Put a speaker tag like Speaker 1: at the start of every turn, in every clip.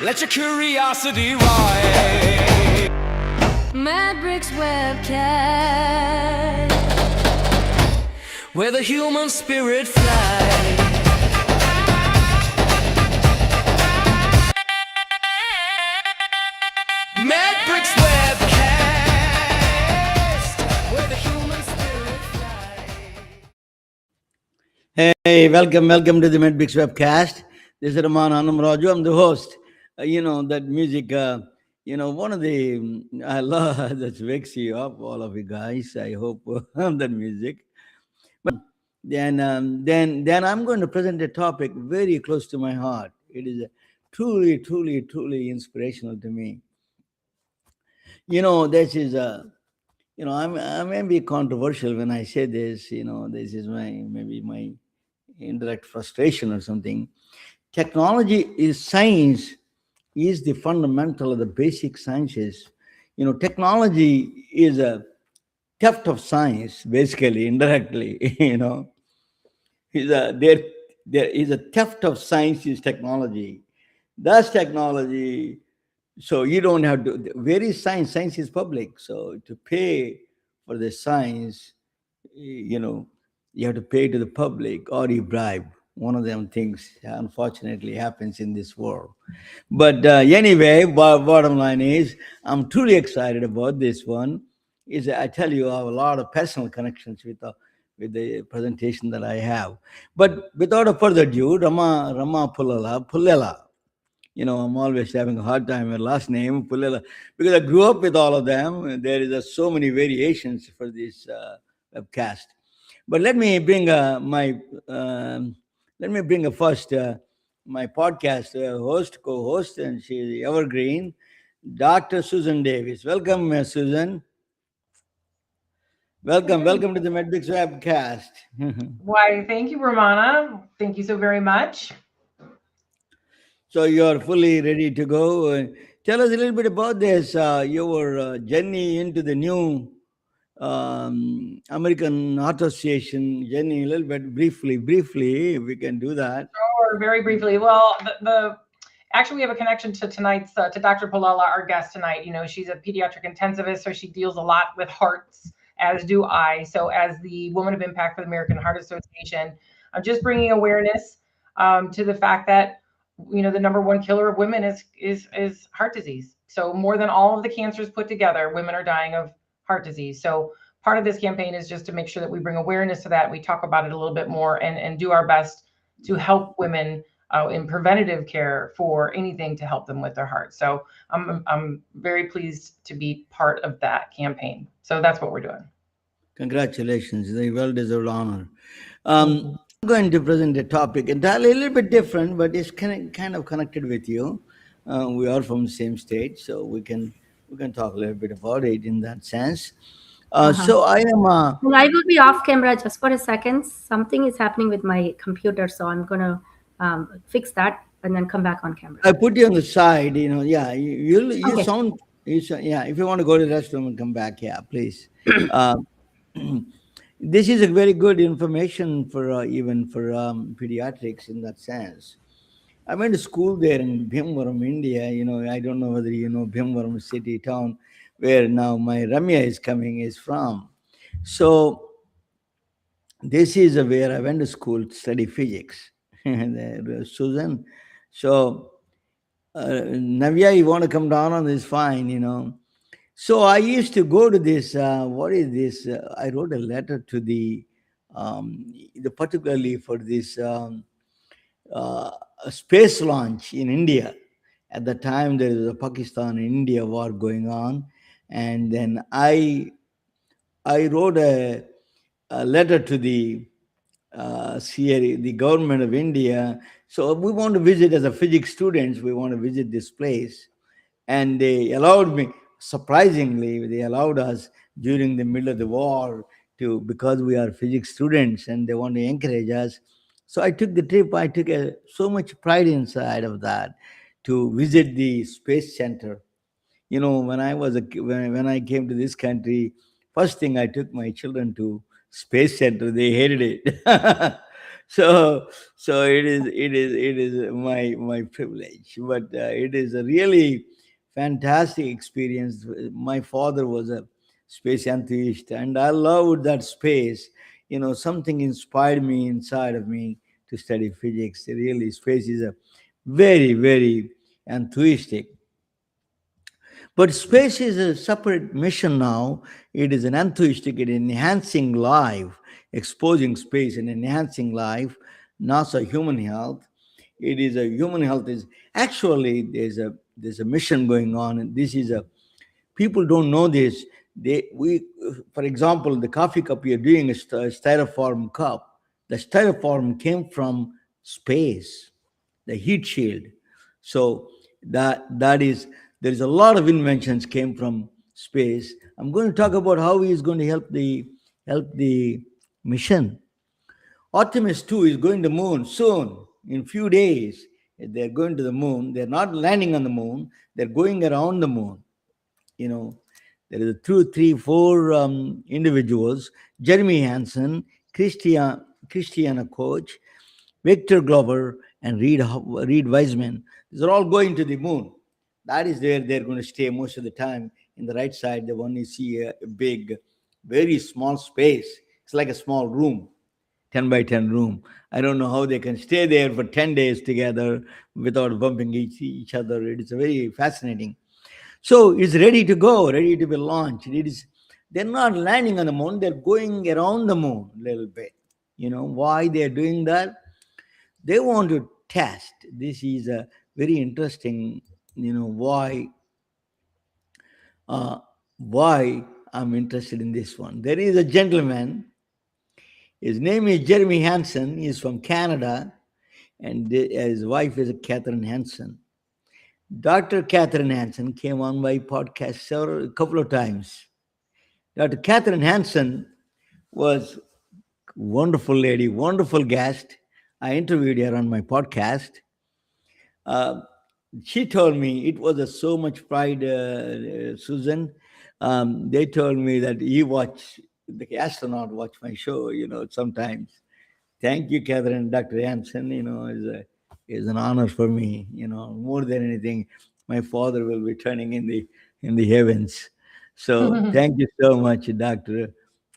Speaker 1: Let your curiosity rise.
Speaker 2: Mad Bricks Webcast,
Speaker 1: Where the human spirit flies. Mad Bricks Webcast, where the human spirit flies.
Speaker 3: Hey, welcome to the Medbix webcast. This is Raman Anam-Raju. I'm the host. That music, one of the, I love that wakes you up, all of you guys. I hope that music. But then I'm going to present a topic very close to my heart. It is truly inspirational to me. This is I may be controversial when I say this. This is maybe my indirect frustration or something. Technology is science, is the fundamental of the basic sciences. Technology is a theft of science, basically, indirectly. There is a theft of science is technology. That's technology. So you don't have to. Where is science? Science is public. So to pay for the science, you have to pay to the public or you bribe. One of them things unfortunately happens in this world. But anyway, bottom line is I'm truly excited about this one. Is I tell you, I have a lot of personal connections with the presentation that I have. But without a further ado, Rama Pullela. I'm always having a hard time with last name Pullela because I grew up with all of them. There is so many variations for this webcast. But let me bring first my podcast co-host, and she's evergreen, Dr. Susan Davis. Welcome, Susan. Welcome to the Medbix webcast.
Speaker 4: Why, thank you, Romana. Thank you so very much.
Speaker 3: So you're fully ready to go. Tell us a little bit about this, your journey into the new American Heart Association journey, a little bit briefly, if we can do that.
Speaker 4: Sure, very briefly. Well, actually we have a connection to tonight's to Dr. Palala, our guest tonight. She's a pediatric intensivist, so she deals a lot with hearts, as do I. So as the Woman of Impact for the American Heart Association, I'm just bringing awareness to the fact that the number one killer of women is heart disease. So more than all of the cancers put together, women are dying of heart disease. So part of this campaign is just to make sure that we bring awareness to that. We talk about it a little bit more and do our best to help women in preventative care for anything to help them with their heart. So I'm very pleased to be part of that campaign. So that's what we're doing.
Speaker 3: Congratulations, a well-deserved honor. I'm going to present a topic entirely a little bit different, but it's kind of connected with you. We are from the same state, so we can talk a little bit about it in that sense. So I am.
Speaker 5: Well, I will be off camera just for a second. Something is happening with my computer, so I'm gonna fix that and then come back on camera.
Speaker 3: I put you on the side. Yeah, you
Speaker 5: Okay.
Speaker 3: sound. Yeah, if you want to go to the restroom and come back, yeah, please. This is a very good information for even for pediatrics in that sense. I went to school there in Bhimvaram, India. I don't know whether you know Bhimvaram city town, where now my Ramya is from. So this is where I went to school to study physics. Susan. So Navya, you want to come down on this? Fine. So I used to go to this. What is this? I wrote a letter to the particularly for this space launch in India. At the time, there was a Pakistan and India war going on, and then I wrote a letter to the the government of India. So we want to visit as a physics students. We want to visit this place, and they allowed me. Surprisingly, they allowed us during the middle of the war because we are physics students and they want to encourage us. So I took the trip. I took so much pride inside of that to visit the space center. When I was when I came to this country, first thing I took my children to space center. They hated it. So it is my privilege, but it is a really fantastic experience. My father was a space enthusiast, and I loved that space. Something inspired me inside of me to study physics. Really, space is a very, very enthusiastic. But space is a separate mission now. It is an enthusiastic in enhancing life, exposing space and enhancing life, NASA human health. It is a human health is actually there's a mission going on, and this is a people don't know this. For example, the coffee cup you're doing is a styrofoam cup. The styrofoam came from space, the heat shield. So that is there is a lot of inventions came from space. I'm going to talk about how he is going to help the mission. Artemis 2 is going to the moon soon, in few days. They're going to the moon. They're not landing on the moon. They're going around the moon. You know, there is a two, three, four individuals: Jeremy Hansen, Christiana Koch, Victor Glover, and Reed Wiseman. These are all going to the moon. That is where they're going to stay most of the time. In the right side, the one you see a big, very small space. It's like a small room, 10 by 10 room. I don't know how they can stay there for 10 days together without bumping each other. It is very fascinating. So it's ready to go, ready to be launched. They're not landing on the moon, they're going around the moon a little bit. Why they're doing that? They want to test. This is a very interesting, why I'm interested in this one. There is a gentleman, his name is Jeremy Hansen. He's from Canada, and his wife is Catherine Hansen. Dr. Catherine Hansen came on my podcast a couple of times. Dr. Catherine Hansen was a wonderful lady, wonderful guest. I interviewed her on my podcast. She told me it was so much pride, Susan. They told me that the astronaut watch my show, sometimes. Thank you, Catherine. Dr. Hansen, is an honor for me, more than anything. My father will be turning in the heavens. So thank you so much, Dr.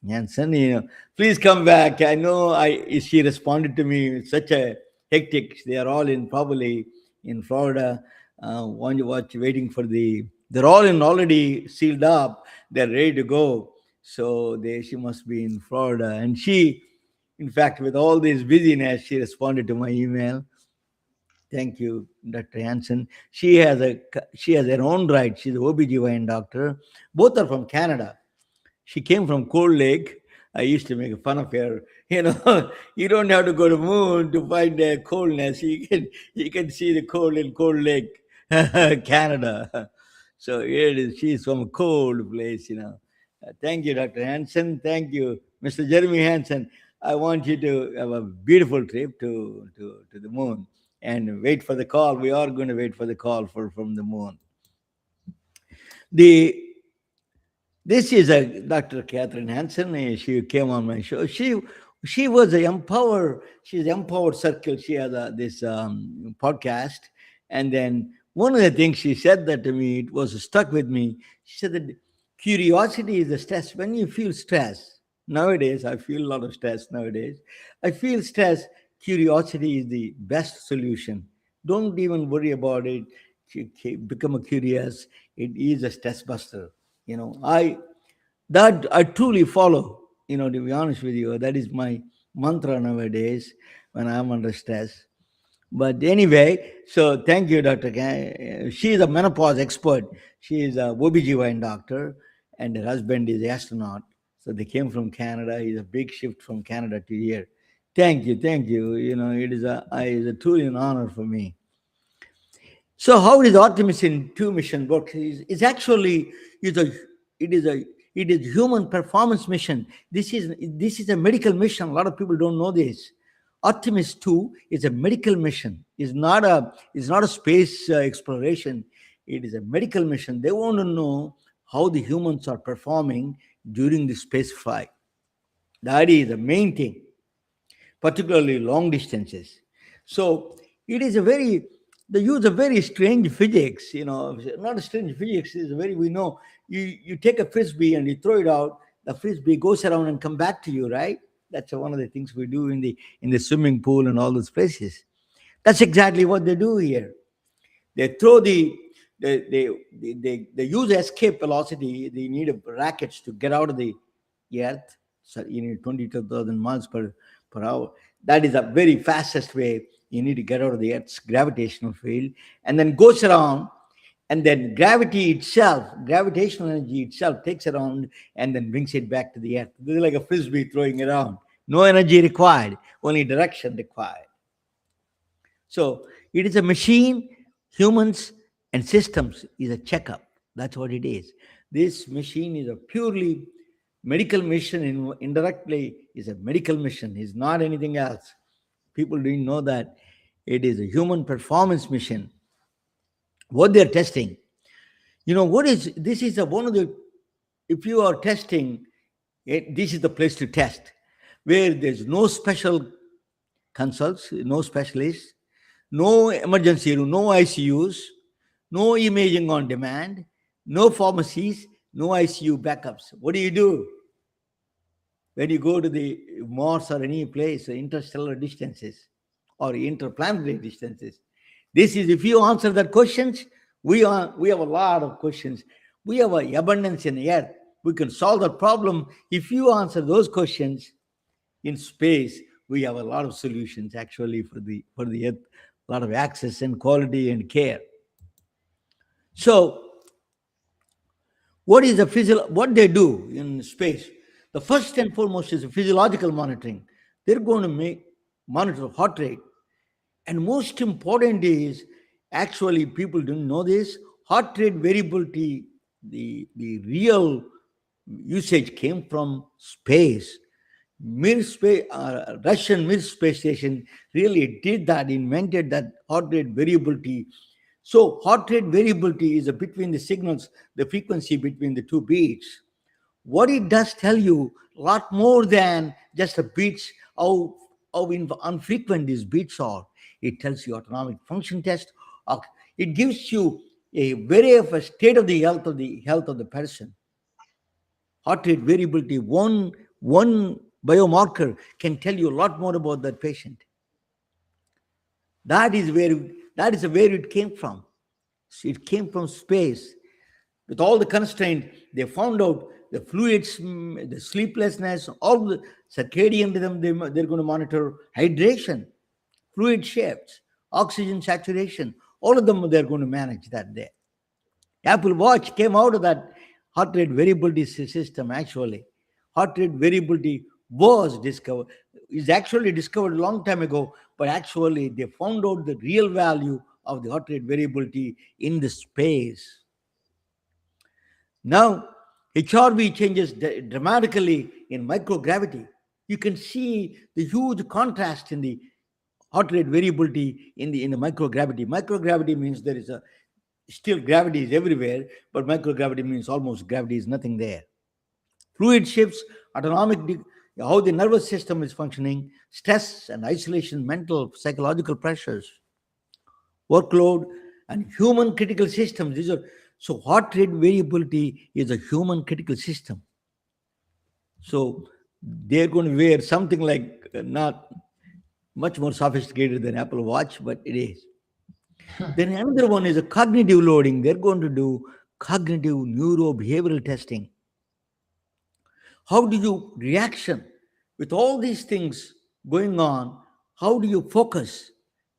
Speaker 3: Hansen. Please come back. I know she responded to me such a hectic. They are all probably in Florida. Waiting for they're all already sealed up. They're ready to go. So she must be in Florida. And she, in fact, with all this busyness, she responded to my email. Thank you, Dr. Hansen. She has her own right. She's an OBGYN doctor. Both are from Canada. She came from Cold Lake. I used to make fun of her. You don't have to go to the moon to find the coldness. You can see the cold in Cold Lake, Canada. So here it is. She's from a cold place. Thank you, Dr. Hansen. Thank you, Mr. Jeremy Hansen. I want you to have a beautiful trip to the moon and wait for the call. We are going to wait for the call from the moon. This is Dr. Catherine Hansen. She came on my show. She was she's Empowered Circle. She has this podcast. And then one of the things she said that to me, it was stuck with me. She said that curiosity is the stress. When you feel stress, nowadays, I feel a lot of stress nowadays. I feel stress. Curiosity is the best solution. Don't even worry about it. Become curious. It is a stress buster. I truly follow. To be honest with you, that is my mantra nowadays when I'm under stress. But anyway, so thank you, Dr. She is a menopause expert. She is a OBGYN doctor, and her husband is an astronaut. So they came from Canada. It's a big shift from Canada to here. Thank you. It is truly an honor for me. So how does Artemis 2 mission work? It's actually it is human performance mission. This is a medical mission. A lot of people don't know this. Artemis 2 is a medical mission. It's not a space exploration. It is a medical mission. They want to know how the humans are performing during the space flight. That is the main thing. particularly long distances. So it is a very, they use a very strange physics, not a strange physics, is very, we know, you take a frisbee and you throw it out, the frisbee goes around and come back to you, right? That's one of the things we do in the swimming pool and all those places. That's exactly what they do here. They throw they use escape velocity. They need rackets to get out of the earth. So you need 22,000 miles per hour. That is the very fastest way you need to get out of the earth's gravitational field, and then goes around, and then gravitational energy itself takes it around and then brings it back to the earth. This is like a frisbee throwing it around. No energy required, only direction required. So it is a machine. Humans and systems is a checkup. That's what it is. This machine is a purely medical mission. Indirectly is a medical mission. It's not anything else. People didn't know that it is a human performance mission. What they're testing, this is one of the, if you are testing, this is the place to test, where there's no special consults, no specialists, no emergency room, no ICUs, no imaging on demand, no pharmacies, no ICU backups. What do? When you go to the Mars or any place, interstellar distances or interplanetary distances, this is, if you answer that questions, we have a lot of questions. We have an abundance in the earth. We can solve that problem. If you answer those questions in space, we have a lot of solutions actually for the earth. A lot of access and quality and care. So, what they do in space? The first and foremost is physiological monitoring. They're going to monitor heart rate, and most important is, actually people didn't know this, heart rate variability. The real usage came from space. Russian Mir space station really did that, invented that heart rate variability. So heart rate variability is between the signals, the frequency between the two beats. What it does tell you a lot more than just the beats, how infrequent these beats are. It tells you autonomic function test. It gives you a very of a state of the health of the person. Heart rate variability, one biomarker can tell you a lot more about that patient. That is where it came from. It came from space. With all the constraints, they found out the fluids, the sleeplessness, all the circadian rhythm. They're going to monitor hydration, fluid shifts, oxygen saturation. All of them they're going to manage that there. Apple Watch came out of that heart rate variability system. Actually, heart rate variability is actually discovered a long time ago, but actually they found out the real value of the heart rate variability in the space. Now, HRV changes dramatically in microgravity. You can see the huge contrast in the heart rate variability in the microgravity. Microgravity means there is still gravity is everywhere, but microgravity means almost gravity is nothing there. Fluid shifts, how the nervous system is functioning, stress and isolation, mental, psychological pressures, workload, and human critical systems. So heart rate variability is a human critical system. So they're going to wear something like, not much more sophisticated than Apple Watch, but it is. Then another one is a cognitive loading. They're going to do cognitive neurobehavioral testing. How do you reaction with all these things going on? How do you focus?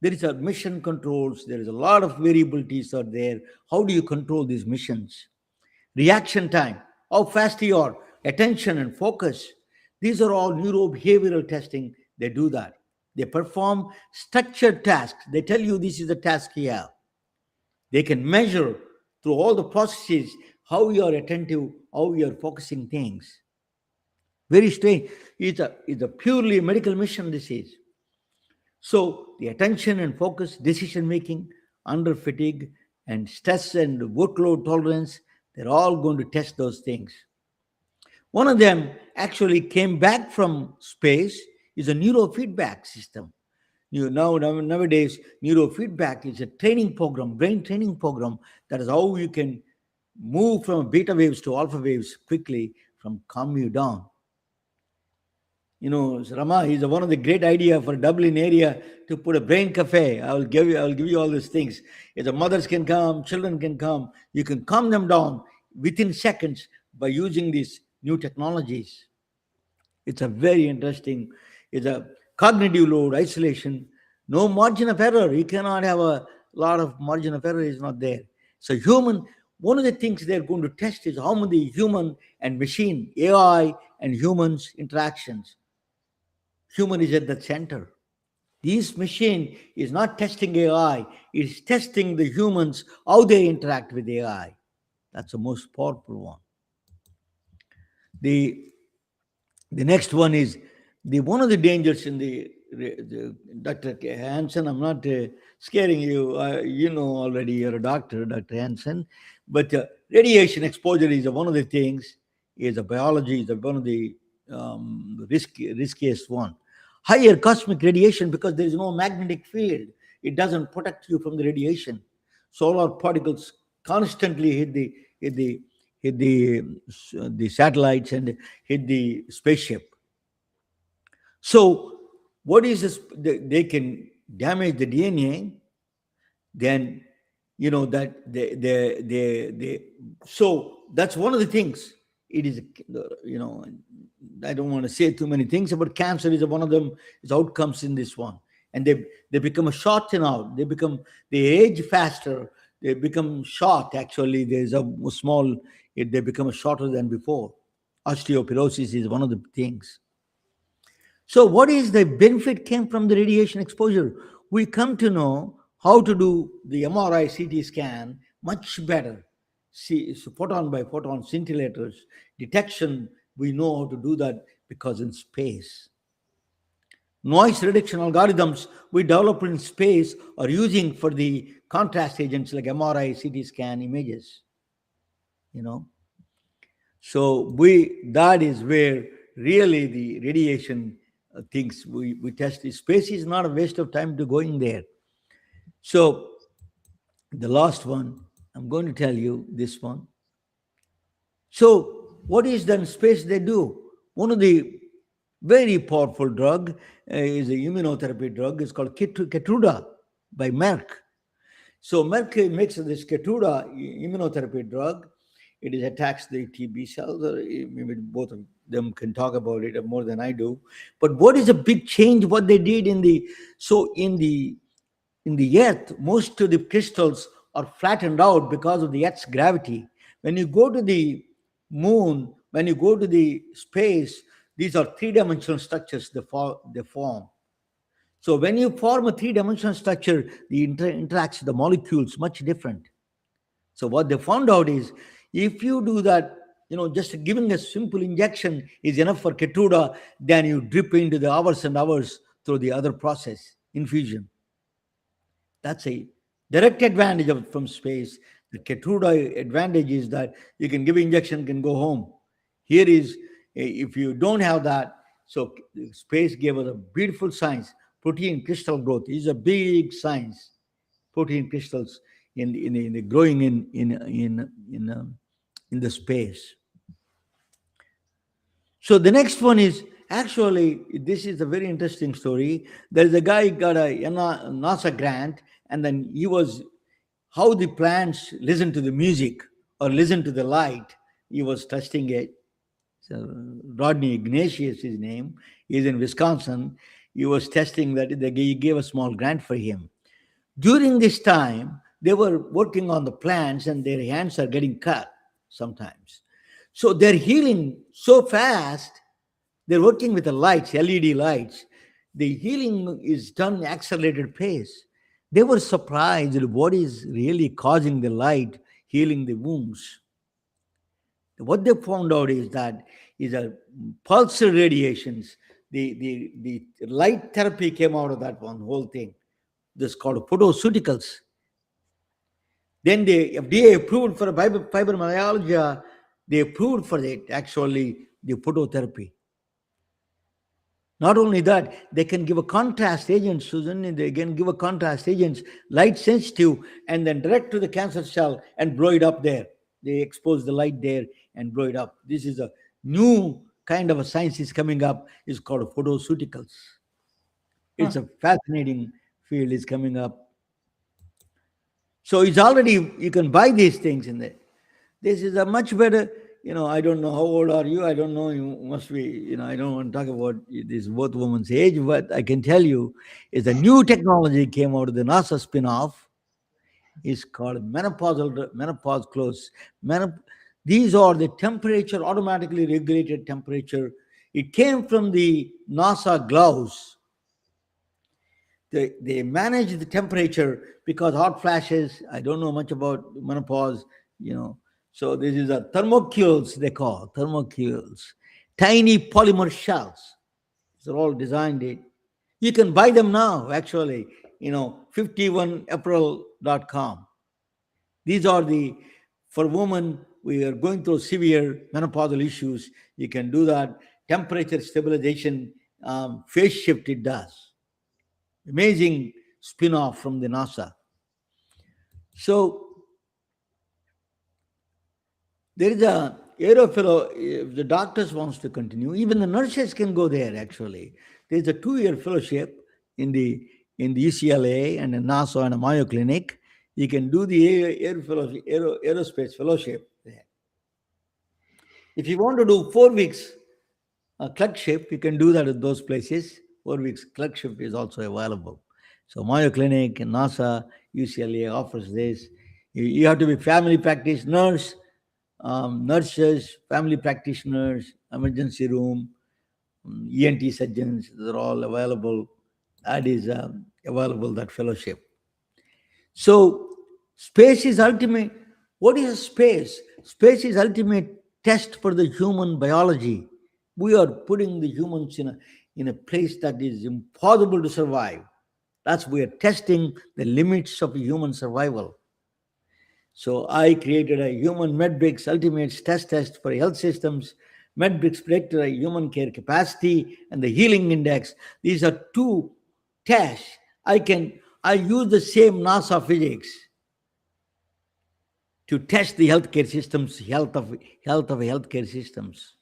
Speaker 3: There is a mission controls. There is a lot of variabilities are there. How do you control these missions? Reaction time, how fast you are, attention and focus. These are all neurobehavioral testing. They do that. They perform structured tasks. They tell you this is the task here. They can measure through all the processes how you are attentive, how you are focusing things. Very strange. It's a purely medical mission, this is. So the attention and focus, decision making, under fatigue, and stress and workload tolerance, they're all going to test those things. One of them actually came back from space is a neurofeedback system. Nowadays, neurofeedback is a training program, brain training program. That is how you can move from beta waves to alpha waves quickly, from calm you down. Rama is one of the great idea for Dublin area to put a brain cafe. I'll give you all these things. If the mothers can come, children can come, you can calm them down within seconds by using these new technologies. It's a very interesting. It's a cognitive load, isolation, no margin of error. You cannot have a lot of margin of error is not there. So one of the things they're going to test is how many human and machine, AI and humans interactions. Human is at the center. This machine is not testing AI, it's testing the humans, how they interact with AI. That's the most powerful one. The next one is one of the dangers in the Dr. Hansen. I'm not scaring you. You know already, you're a doctor, Dr. Hansen. But radiation exposure is one of the things, is a biology, is one of the riskiest one. Higher cosmic radiation, because there is no magnetic field. It doesn't protect you from the radiation. Solar particles constantly hit the satellites and hit the spaceship. So what is this? They can damage the DNA. Then that so that's one of the things. It is, I don't want to say too many things about cancer. Is one of them. Is outcomes in this one, and they become a short now. They age faster. They become short. Actually, there's a small. They become shorter than before. Osteoporosis is one of the things. So, what is the benefit came from the radiation exposure? We come to know how to do the MRI CT scan much better. See, so photon by photon scintillators detection, we know how to do that because in space. Noise reduction algorithms we develop in space are using for the contrast agents like MRI, CT scan images. So that is where really the radiation things we test. Space is not a waste of time to going there. So the last one, I'm going to tell you this one. So what is then space they do? One of the very powerful drug is a immunotherapy drug. It's called Keytruda by Merck. So Merck makes this Keytruda immunotherapy drug. It attacks the TB cells. Or maybe both of them can talk about it more than I do. But what is a big change? What they did in the Earth, most of the crystals are flattened out because of the Earth's gravity. When you go to the moon, when you go to the space, these are three-dimensional structures they form. So when you form a three-dimensional structure, the interacts the molecules much different. So what they found out is, if you do that, just giving a simple injection is enough for Keytruda, then you drip into the hours and hours through the other process, infusion. That's a direct advantage from space. The Keytruda advantage is that you can give injection, can go home. Here is, if you don't have that, so space gave us a beautiful science. Protein crystal growth is a big science. Protein crystals in the growing in the space. So the next one is, actually, this is a very interesting story. There is a guy got a NASA grant, and then he was how the plants listen to the music or listen to the light. He was testing it. So Rodney Ignatius, his name, is in Wisconsin. He was testing that. He gave a small grant for him. During this time, they were working on the plants, and their hands are getting cut sometimes. So they're healing so fast. They're working with the lights, LED lights. The healing is done at accelerated pace. They were surprised at what is really causing the light healing the wounds. What they found out is that is a pulse radiations. The light therapy came out of that one whole thing. This is called photoceuticals. Then the FDA approved for fibromyalgia. They approved for it, actually, the phototherapy. Not only that, they can give a contrast agent, Susan, and they can give a contrast agents, light sensitive, and then direct to the cancer cell and blow it up there. They expose the light there and blow it up. This is a new kind of a science is coming up. It's called photoceuticals. It's a fascinating field is coming up. So it's already, you can buy these things in there. This is a much better, I don't know how old are you. I don't know, you must be, I don't want to talk about this both women's age, but I can tell you is a new technology came out of the NASA spin-off. It's called menopause clothes. These are the temperature, automatically regulated temperature. It came from the NASA gloves. They manage the temperature because hot flashes. I don't know much about menopause, So this is a thermocules, they call thermocules. Tiny polymer shells. They're all designed it. You can buy them now, actually, 51april.com. These are for women, we are going through severe menopausal issues. You can do that. Temperature stabilization, phase shift it does. Amazing spin-off from the NASA. So there is a Aerofellow, if the doctors wants to continue, even the nurses can go there actually. There's a 2-year fellowship in the UCLA and the NASA and a Mayo Clinic. You can do the aerospace fellowship there. If you want to do 4 weeks clerkship, you can do that at those places. 4 weeks clerkship is also available. So Mayo Clinic and NASA, UCLA offers this. You have to be family practice nurse, nurses, family practitioners, emergency room, ENT surgeons, they're all available. That is available, that fellowship. So space is ultimate. What is space? Space is ultimate test for the human biology. We are putting the humans in a place that is impossible to survive. That's we are testing the limits of human survival. So I created a human MedBricks ultimate test for health systems. MedBricks predicted a human care capacity and the healing index. These are 2 tests. I use the same NASA physics to test the healthcare systems, health of healthcare systems.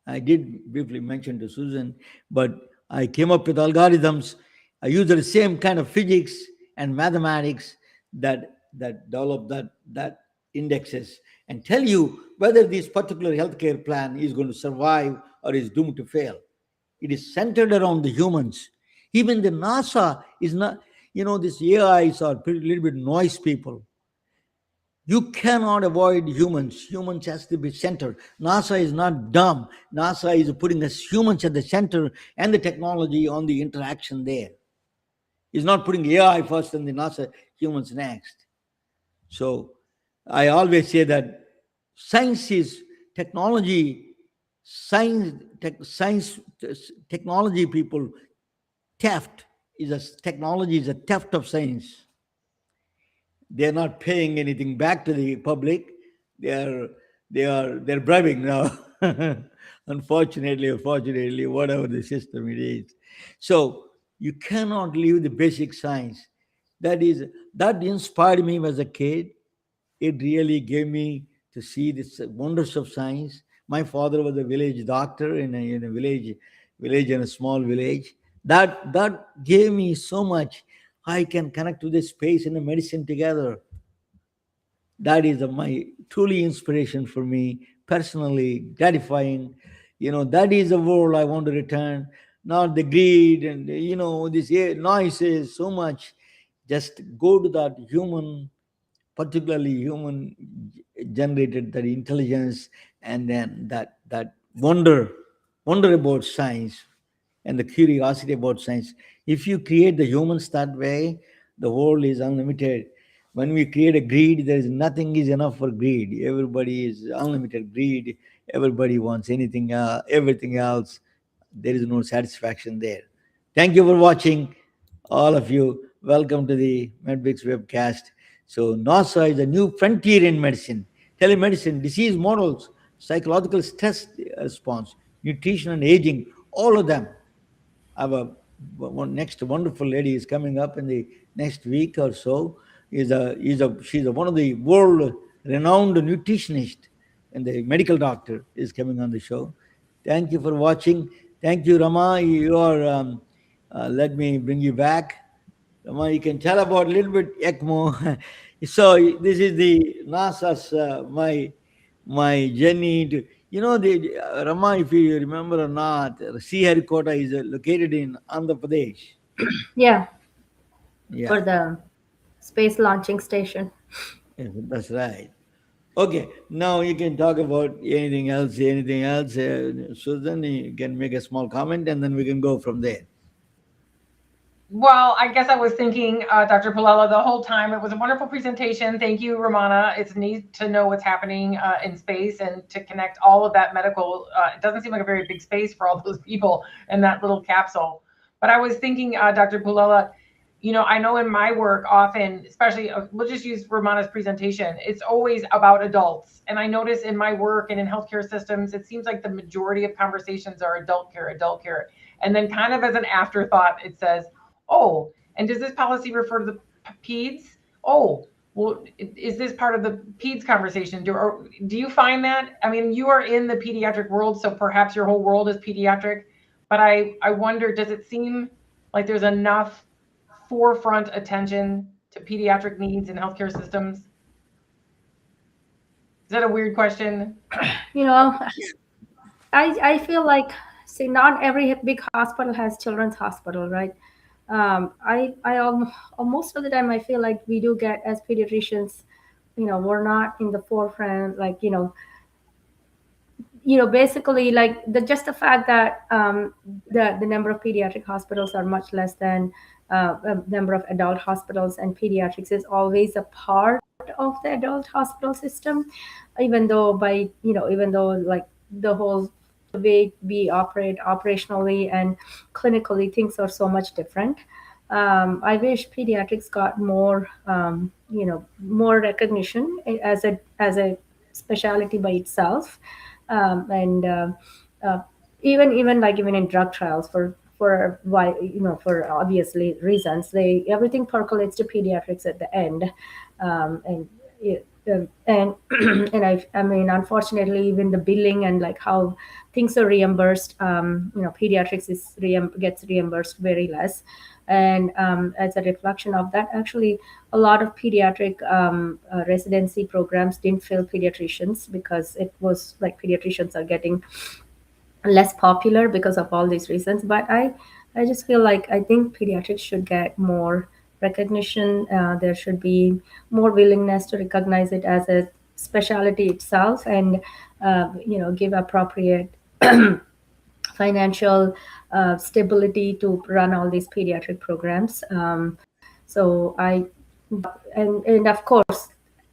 Speaker 3: I did briefly mention to Susan, but I came up with algorithms. I used the same kind of physics and mathematics that develop that indexes and tell you whether this particular healthcare plan is going to survive or is doomed to fail. It is centered around the humans. Even the NASA is not, these AIs are a little bit noise people. You cannot avoid humans. Humans has to be centered. NASA is not dumb. NASA is putting us humans at the center and the technology on the interaction there. It's not putting AI first and the NASA humans next. So I always say that science is technology, technology people, technology is a theft of science. They're not paying anything back to the public. They're bribing now. Unfortunately or fortunately, whatever the system it is. So you cannot leave the basic science. That inspired me as a kid. It really gave me to see the wonders of science. My father was a village doctor in a village in a small village. That gave me so much. I can connect to the space and the medicine together. That is my truly inspiration for me, personally gratifying. That is the world I want to return, not the greed and, this noises so much. Just go to that human, particularly human generated, that intelligence, and then that wonder about science and the curiosity about science. If you create the humans that way, the world is unlimited. When we create a greed, there is nothing is enough for greed. Everybody is unlimited greed. Everybody wants everything else. There is no satisfaction there. Thank you for watching, all of you. Welcome to the MedBricks webcast. So NASA is a new frontier in medicine, telemedicine, disease models, psychological stress response, nutrition and aging, all of them. our one next wonderful lady is coming up in the next week or so. She's one of the world renowned nutritionist and the medical doctor is coming on the show. Thank you for watching. Thank you, Rama. You are. Let me bring you back. Rama, you can tell about a little bit ECMO. So this is the NASA's my journey to the Rama. If you remember or not, Sriharikota is located in Andhra Pradesh.
Speaker 5: Yeah,
Speaker 3: Yeah,
Speaker 5: for the space launching station.
Speaker 3: yes, that's right. Okay, now you can talk about anything else. Anything else, Susan? You can make a small comment, and then we can go from there.
Speaker 4: Well, I guess I was thinking, Dr. Palella, the whole time. It was a wonderful presentation. Thank you, Ramana. It's neat to know what's happening in space and to connect all of that medical. It doesn't seem like a very big space for all those people in that little capsule. But I was thinking, Dr. Palella, I know in my work often, especially, we'll just use Ramana's presentation, it's always about adults. And I notice in my work and in healthcare systems, it seems like the majority of conversations are adult care. And then kind of as an afterthought, it says, oh, and does this policy refer to the peds? Oh, well, is this part of the peds conversation? Do you find that? I mean, you are in the pediatric world, so perhaps your whole world is pediatric. But I wonder, does it seem like there's enough forefront attention to pediatric needs in healthcare systems? Is that a weird question?
Speaker 5: I feel like, see, not every big hospital has children's hospital, right? Most of the time I feel like we do get, as pediatricians, we're not in the forefront, like, basically, like the fact that the number of pediatric hospitals are much less than a number of adult hospitals, and pediatrics is always a part of the adult hospital system, even though like the whole way we operate operationally and clinically, things are so much different. I wish pediatrics got more more recognition as a specialty by itself. And even in drug trials, for why, for obviously reasons, everything percolates to pediatrics at the end. And and I mean, unfortunately, even the billing and like how things are reimbursed, pediatrics gets reimbursed very less. And as a reflection of that, actually, a lot of pediatric residency programs didn't fill pediatricians, because it was like pediatricians are getting less popular because of all these reasons. But I just feel like, I think pediatrics should get more recognition. There should be more willingness to recognize it as a specialty itself, and give appropriate financial stability to run all these pediatric programs. So and of course,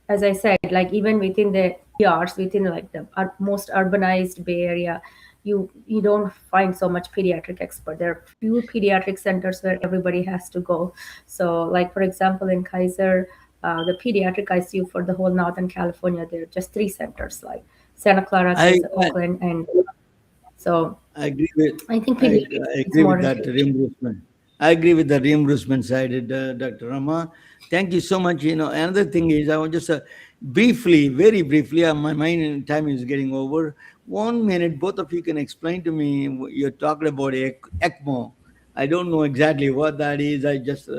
Speaker 5: as I said, like even within the ERs, within like the most urbanized Bay Area, you don't find so much pediatric expert. There are few pediatric centers where everybody has to go. So like, for example, in Kaiser, the pediatric ICU for the whole Northern California, there are just 3 centers, like Santa Clara, Kaiser, Oakland, and so
Speaker 3: I agree with.
Speaker 5: I think
Speaker 3: I
Speaker 5: pediatrics is
Speaker 3: agree
Speaker 5: more
Speaker 3: with that reimbursement. I agree with the reimbursement side, Dr. Rama. Thank you so much. Another thing is, I want just briefly, very briefly, my mind time is getting over. 1 minute, both of you can explain to me. You're talking about ECMO. I don't know exactly what that is. I just,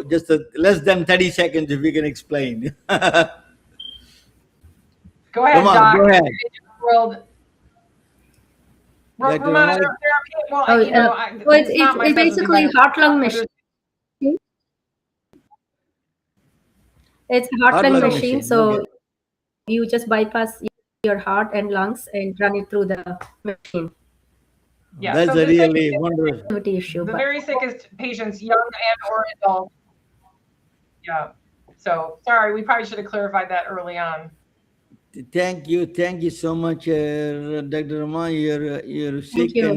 Speaker 3: just less than 30 seconds, if you can explain.
Speaker 4: Go ahead,
Speaker 3: Rama,
Speaker 4: Doc.
Speaker 3: go ahead.
Speaker 4: World.
Speaker 3: Dr.
Speaker 4: Ramana,
Speaker 3: Rama,
Speaker 4: well,
Speaker 5: Oh,
Speaker 4: it's not my
Speaker 5: it's basically
Speaker 4: specialty,
Speaker 5: heart-lung machine. It's a heart-lung
Speaker 3: heart-lung
Speaker 5: machine.
Speaker 3: machine.
Speaker 5: So
Speaker 3: Okay.
Speaker 5: you just bypass your heart and lungs and run it through the machine.
Speaker 4: Yeah,
Speaker 3: That's
Speaker 4: so
Speaker 3: a
Speaker 4: the
Speaker 3: really
Speaker 4: sickest,
Speaker 3: wonderful.
Speaker 5: Activity issue,
Speaker 4: the
Speaker 5: but
Speaker 4: very sickest patients, young and or adult. Yeah. So sorry, we probably should have clarified that early on.
Speaker 3: Thank you so much, Dr. Rama. You're
Speaker 5: thank
Speaker 3: sick
Speaker 5: you.
Speaker 3: and